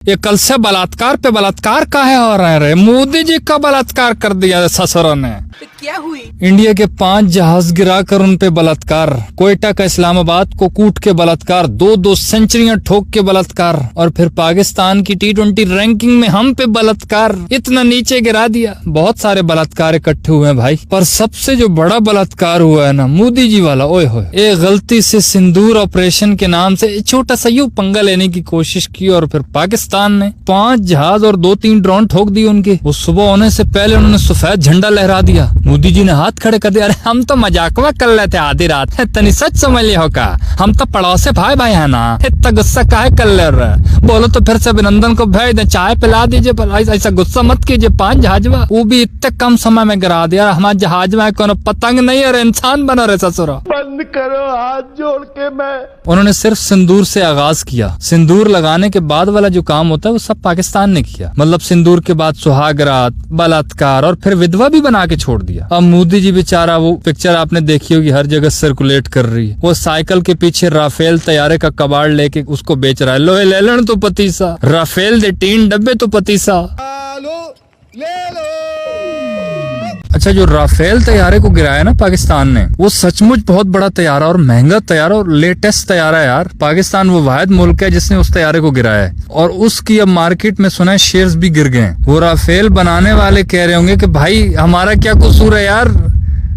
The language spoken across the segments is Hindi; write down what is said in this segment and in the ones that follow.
ये कल से बलात्कार पे बलात्कार काहे हो रहे हैं? मोदी जी का बलात्कार कर दिया ससुरों ने। क्या हुई? इंडिया के 5 जहाज गिराकर उन पे बलात्कार, कोयटा का इस्लामाबाद को कूट के बलात्कार, 2-2 सेंचुरियां ठोक के बलात्कार, और फिर पाकिस्तान की T20 रैंकिंग में हम पे बलात्कार, इतना नीचे गिरा दिया। बहुत सारे बलात्कार इकट्ठे हुए हैं भाई, पर सबसे जो बड़ा बलात्कार हुआ है ना, मोदी जी वाला। ओए होए, एक गलती से सिंदूर ऑपरेशन के नाम से छोटा सा यूं पंगा लेने की कोशिश की और फिर पाकिस्तान ने 5 जहाज और 2-3 ड्रोन ठोक दिए उनके। वो सुबह होने से पहले उन्होंने सफेद झंडा लहरा दिया। मोदी जी ने हाथ खड़े कर दिया, अरे हम तो मजाकवा कर रहे थे आधी रात, तनी सच समझ लियो का, हम तो पड़ोसे भाई भाई है ना, इतना गुस्सा काहे कर ले रहे? बोलो तो फिर से अभिनंदन को भेज दे, चाय पिला दीजिए, पर ऐसा गुस्सा मत कीजिए। 5 जहाजवा, वो भी इतने कम समय में गिरा दिया। हमारे जहाज में कोनो पतंग नहीं है, इंसान बना रहे ससुरा। बंद करो हाथ जोड़ के। मैं उन्होंने सिर्फ सिंदूर से आगाज किया। सिंदूर लगाने के बाद वाला जो काम होता है वो सब पाकिस्तान ने किया। मतलब सिंदूर के बाद सुहागरात, बलात्कार और फिर विधवा भी बना के छोड़ दिया। अब मोदी जी बेचारा, वो पिक्चर आपने देखी होगी, हर जगह सर्कुलेट कर रही है। वो साइकिल के पीछे राफेल तैयारे का कबाड़ लेके उसको बेच रहा है। लोहे ले लेना तो पतीसा, राफेल दे 3 डब्बे तो पतीसा। ले लो। अच्छा, जो राफेल तैयारे को गिराया ना पाकिस्तान ने, वो सचमुच बहुत बड़ा तैयारा और महंगा तैयारा और लेटेस्ट तैयारा है यार। पाकिस्तान वो वाहिद मुल्क है जिसने उस तैयारे को गिराया है, और उसकी अब मार्केट में सुना है शेयर्स भी गिर गए। वो राफेल बनाने वाले कह रहे होंगे कि भाई हमारा क्या कसूर है यार,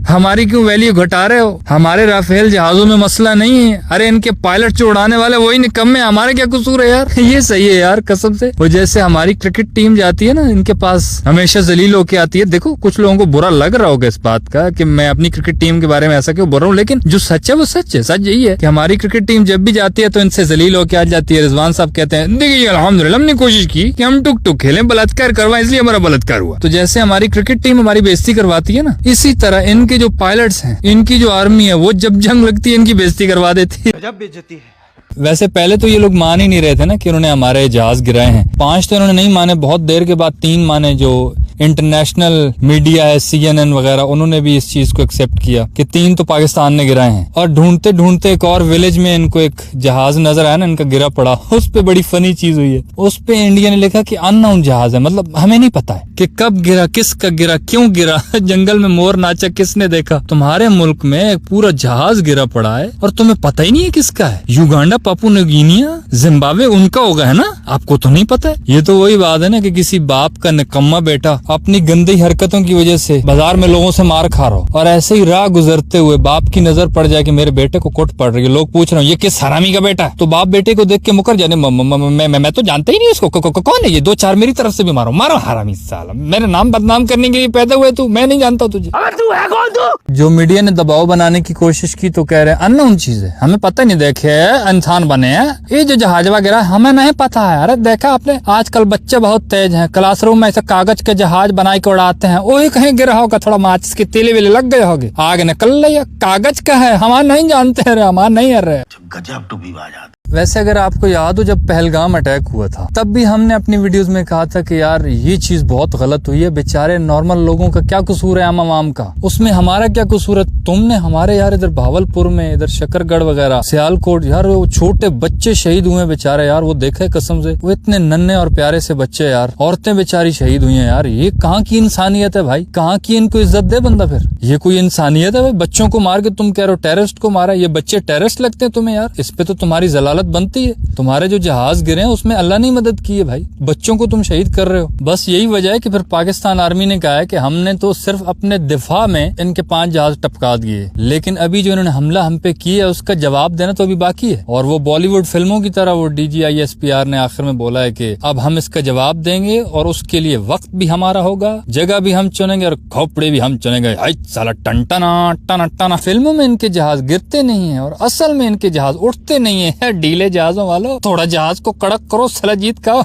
हमारी क्यों वैल्यू घटा रहे हो? हमारे राफेल जहाजों में मसला नहीं है, अरे इनके पायलट जो उड़ाने वाले वही निकम्मे, हमारे क्या कसूर है यार? ये सही है यार कसम से। वो जैसे हमारी क्रिकेट टीम जाती है ना, इनके पास हमेशा जलील होके आती है। देखो कुछ लोगों को बुरा लग रहा होगा इस बात का कि मैं अपनी क्रिकेट टीम के बारे में ऐसा क्यों बोल रहा हूँ, लेकिन जो सच है वो सच है। सच यही है कि हमारी क्रिकेट टीम जब भी जाती है तो इनसे जलील होके आ जाती है। रिजवान साहब कहते हैं, देखिए अल्हम्दुलिल्लाह हमने कोशिश की कि हम टुक टुक खेलें, बलात्कार करवाएं, इसलिए हमारा बलात्कार हुआ। तो जैसे हमारी क्रिकेट टीम हमारी बेइज्जती करवाती है ना, इसी तरह इनके जो पायलट्स हैं, इनकी जो आर्मी है, वो जब जंग लगती है इनकी बेइज्जती करवा देती है। गजब बेइज्जती है। वैसे पहले तो ये लोग मान ही नहीं रहे थे ना कि उन्होंने हमारे जहाज गिराए हैं। 5 तो इन्होंने नहीं माने, बहुत देर के बाद 3 माने। जो इंटरनेशनल मीडिया है, CNN वगैरह, उन्होंने भी इस चीज को एक्सेप्ट किया कि 3 तो पाकिस्तान ने गिराए हैं। और ढूंढते ढूंढते एक और विलेज में इनको एक जहाज नजर आया ना, इनका गिरा पड़ा। उस पे बड़ी फनी चीज हुई है, उस पे इंडिया ने लिखा कि अननोन जहाज है, मतलब हमें नहीं पता है कि कब गिरा, किसका गिरा, क्यों गिरा, जंगल में मोर नाचा किसने देखा। तुम्हारे मुल्क में एक पूरा जहाज गिरा पड़ा है और तुम्हें पता ही नहीं है किसका है। युगांडा, पापुआ न्यूगिनिया, जिम्बाब्वे उनका होगा है ना, आपको तो नहीं पता है। ये तो वही बात है ना कि किसी बाप का निकम्मा बेटा अपनी गंदी हरकतों की वजह से बाजार में लोगों से मार खा रहा हो, और ऐसे ही राह गुजरते हुए बाप की नजर पड़ जाए कि मेरे बेटे को कुट पड़ रही है, लोग पूछ रहे हो ये किस हरामी का बेटा है, तो बाप बेटे को देख के मुकर जाने, मैं तो जानता ही नहीं उसको, कौन है ये, 2-4 मेरी तरफ से भी मारो हरामी साला, मेरा नाम बदनाम करने के लिए पैदा हुए तू, मैं नहीं जानता तुझे। तू है कौन तू? जो मीडिया ने दबाव बनाने की कोशिश की तो कह रहे हैं अननोन चीज है, हमें पता नहीं, देखे इंसान बने हैं, ये जो जहाज वगैरह हमें नहीं पता है। अरे देखा आपने, आजकल बच्चे बहुत तेज हैं, क्लासरूम में ऐसे कागज के जहाज बनाए के उड़ाते हैं, वही कहीं गिरा होगा, थोड़ा माचिस की तीली विली लग गए होगे, आग निकल रही है, कागज का है, हमारा नहीं जानते हैं, हमारा नहीं है रे। गजब टू भी बात। वैसे अगर आपको याद हो, जब पहलगाम अटैक हुआ था तब भी हमने अपनी वीडियोस में कहा था कि यार ये चीज बहुत गलत हुई है, बेचारे नॉर्मल लोगों का क्या कसूर है, आम का, उसमें हमारा क्या कसूर है? तुमने हमारे यार इधर भावलपुर में, इधर शकरगढ़ वगैरह, सियालकोट, यार वो छोटे बच्चे शहीद हुए बेचारे यार, वो देखे कसम से, वो इतने नन्हे और प्यारे से बच्चे यार, औरतें बेचारी शहीद हुई है यार। ये कहाँ की इंसानियत है भाई, कहाँ की इनको इज्जत दे बंदा? फिर ये कोई इंसानियत है भाई? बच्चों को मार के तुम कह रहे हो टेररिस्ट को मारा, ये बच्चे टेररिस्ट लगते हैं तुम्हें यार? इस पे तो तुम्हारी जलालत बनती है। तुम्हारे जो जहाज गिरे हैं उसमें अल्लाह ने मदद की है भाई, बच्चों को तुम शहीद कर रहे हो। बस यही वजह है कि फिर पाकिस्तान आर्मी ने कहा है कि हमने तो सिर्फ अपने दिफा में इनके 5 जहाज टपका दिए, लेकिन अभी जो इन्होंने हमला हम पे किया है उसका जवाब देना तो अभी बाकी है। और वो बॉलीवुड फिल्मों की तरह वो DGI SPR ने आखिर में बोला है कि अब हम इसका जवाब देंगे और उसके लिए वक्त भी हमारा होगा, जगह भी हम चुनेंगे और खोपड़े भी हम चुनेंगे। साला टन टना। फिल्मों में इनके जहाज गिरते नहीं है और असल में इनके जहाज उठते नहीं है। ढीले जहाजों वालों, थोड़ा जहाज को कड़क करो, साला जीत का।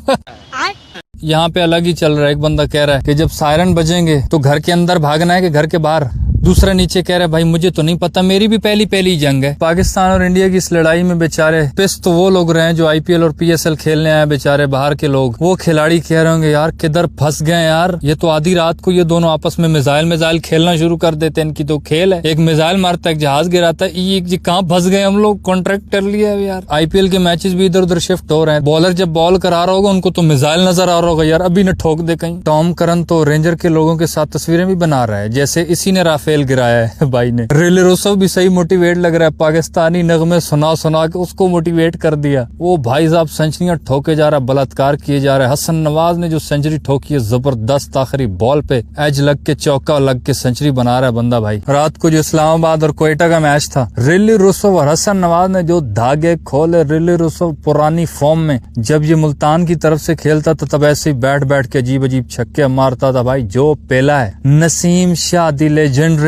यहाँ पे अलग ही चल रहा है। एक बंदा कह रहा है कि जब सायरन बजेंगे तो घर के अंदर भागना है कि घर के बाहर। दूसरा नीचे कह रहा है भाई मुझे तो नहीं पता, मेरी भी पहली जंग है। पाकिस्तान और इंडिया की इस लड़ाई में बेचारे पिस तो वो लोग रहे हैं जो आईपीएल और पीएसएल खेलने आए, बेचारे बाहर के लोग। वो खिलाड़ी कह रहे होंगे यार किधर फंस गए यार, ये तो आधी रात को ये दोनों आपस में मिसाइल खेलना शुरू कर देते हैं। इनकी तो खेल है, एक मिसाइल मारता है, एक जहाज गिराता है, ये कहाँ फंस गए हम लोग, कॉन्ट्रैक्ट कर लिया है यार। आईपीएल के मैचेस भी इधर उधर शिफ्ट हो रहे हैं। बॉलर जब बॉल करा रहा होगा उनको तो मिसाइल नजर आ रहा होगा यार, अभी न ठोक दे कहीं। टॉम करन तो रेंजर के लोगों के साथ तस्वीरें भी बना रहा है, जैसे इसी ने राफेल गिराया है भाई ने। रिली रोसो भी सही मोटिवेट लग रहा है, पाकिस्तानी नगमे सुना के उसको मोटिवेट कर दिया। वो भाई साहब सेंचुरियां ठोके जा रहा है, बलात्कार किए जा रहा है। हसन नवाज ने जो सेंचुरी ठोकी है जबरदस्त, आखिरी बॉल पे एज लग के चौका लग के सेंचुरी बना रहा है बंदा भाई। रात को जो इस्लामाबाद और क्वेटा का मैच था, रिली रोसो और हसन नवाज ने जो धागे खोले। रिली रोसो पुरानी फॉर्म में जब ये मुल्तान की तरफ से खेलता था तब ऐसे ही बैठ के अजीब छक्के मारता था भाई, जो पेला है। नसीम शाह दी लेजेंडरी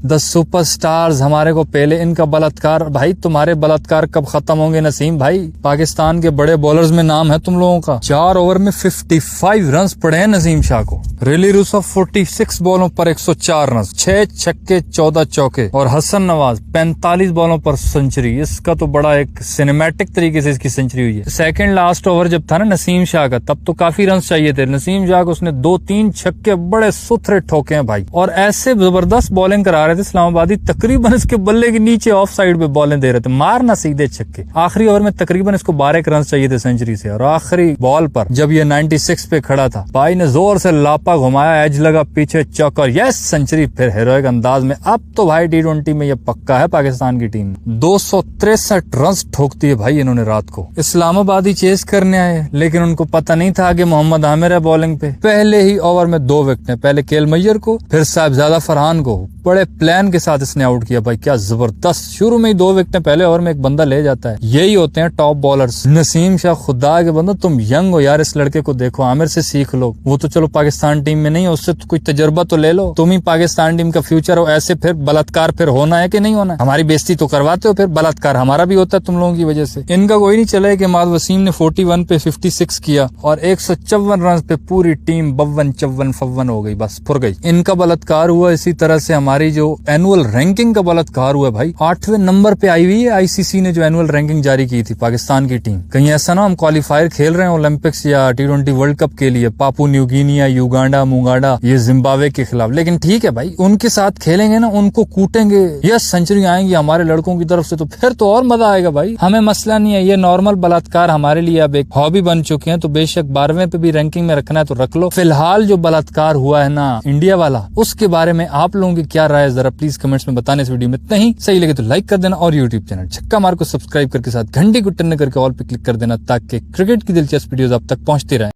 द सुपरस्टार्स हमारे को पहले, इनका बलात्कार भाई, तुम्हारे बलात्कार कब खत्म होंगे नसीम भाई। पाकिस्तान के बड़े बॉलर्स में नाम है तुम लोगों का। 4 ओवर में 55 रन पड़े हैं नसीम शाह को। रिली रूसो 46 बॉलों पर 104 रन, 6 छक्के 14 चौके। और हसन नवाज 45 बॉलों पर सेंचुरी। इसका तो बड़ा एक सिनेमैटिक तरीके से इसकी सेंचुरी हुई है। सेकंड लास्ट ओवर जब था ना नसीम शाह का, तब तो काफी रन चाहिए थे। नसीम शाह को उसने 2-3 छक्के बड़े सुथरे ठोके हैं भाई, और ऐसे जबरदस्त बॉलिंग करा रहे थे इस्लामाबादी। तकरीबन इसके बल्ले के नीचे ऑफ साइड पे बॉलें दे रहे थे, मारना सीधे छक्के। आखिरी ओवर में तकरीबन इसको 12 रन चाहिए थे सेंचुरी से, और आखिरी बॉल पर जब ये 96 पे खड़ा था, भाई ने जोर से लापा घुमाया, एज लगा पीछे चौका, यस सेंचुरी फिर हीरोइक अंदाज में। अब तो भाई T20 में ये पक्का है पाकिस्तान की टीम। 263 रन ठोकती है भाई इन्होंने रात को। इस्लामाबादी चेस करने आए, लेकिन उनको पता नहीं था कि मोहम्मद आमिर है बॉलिंग पे। पहले ही ओवर में 2 विकेट, पहले केल मैयर को फिर साहिबजादा फरहान को बड़े प्लान के साथ इसने आउट किया भाई। क्या जबरदस्त, शुरू में ही 2 विकेट, पहले ओवर में एक बंदा ले जाता है। यही होते हैं टॉप बॉलर्स। नसीम शाह खुदा के बंदा, तुम यंग हो यार, इस लड़के को देखो, आमिर से सीख लो। वो तो चलो पाकिस्तान टीम में नहीं है, उससे तो कुछ तजुर्बा तो ले लो। तुम ही पाकिस्तान टीम का फ्यूचर हो। ऐसे फिर बलात्कार फिर होना है कि नहीं होना है? हमारी बेइज्जती तो करवाते हो, फिर बलात्कार हमारा भी होता है तुम लोगों की वजह से। इनका कोई नहीं चला कि माद वसीम ने 41 पे 56 किया और 154 रन पे पूरी टीम 52-54 हो गई, बस फुर गई। इनका बलात्कार हुआ। इसी तरह से हमारी जो एनुअल रैंकिंग का बलात्कार हुआ भाई, 8वें नंबर पे आई हुई है आईसीसी ने जो एनुअल रैंकिंग जारी की थी पाकिस्तान की टीम। कहीं ऐसा ना हम क्वालिफायर खेल रहे हैं ओलंपिक्स या T20 वर्ल्ड कप के लिए, पापू न्यू गिनिया, युगांडा, मुगांडा, ये जिम्बाब्वे के खिलाफ। लेकिन ठीक है भाई, उनके साथ खेलेंगे ना, उनको कूटेंगे, यस सेंचुरी आएंगी हमारे लड़कों की तरफ से, तो फिर तो और मजा आएगा भाई। हमें मसला नहीं है, ये नॉर्मल बलात्कार हमारे लिए अब एक हॉबी बन चुके हैं, तो बेशक 12वें पे भी रैंकिंग में रखना है तो रख लो। फिलहाल जो बलात्कार हुआ है ना इंडिया वाला, उसके बारे में आप लोगों की क्या राय है जरा प्लीज कमेंट्स में बताने। इस वीडियो में इतना ही, सही लगे तो लाइक कर देना और यूट्यूब चैनल छक्का मार को सब्सक्राइब करके साथ घंटी को टन करके ऑल पे क्लिक कर देना, ताकि क्रिकेट की दिलचस्प वीडियोस आप तक पहुंचती रहे।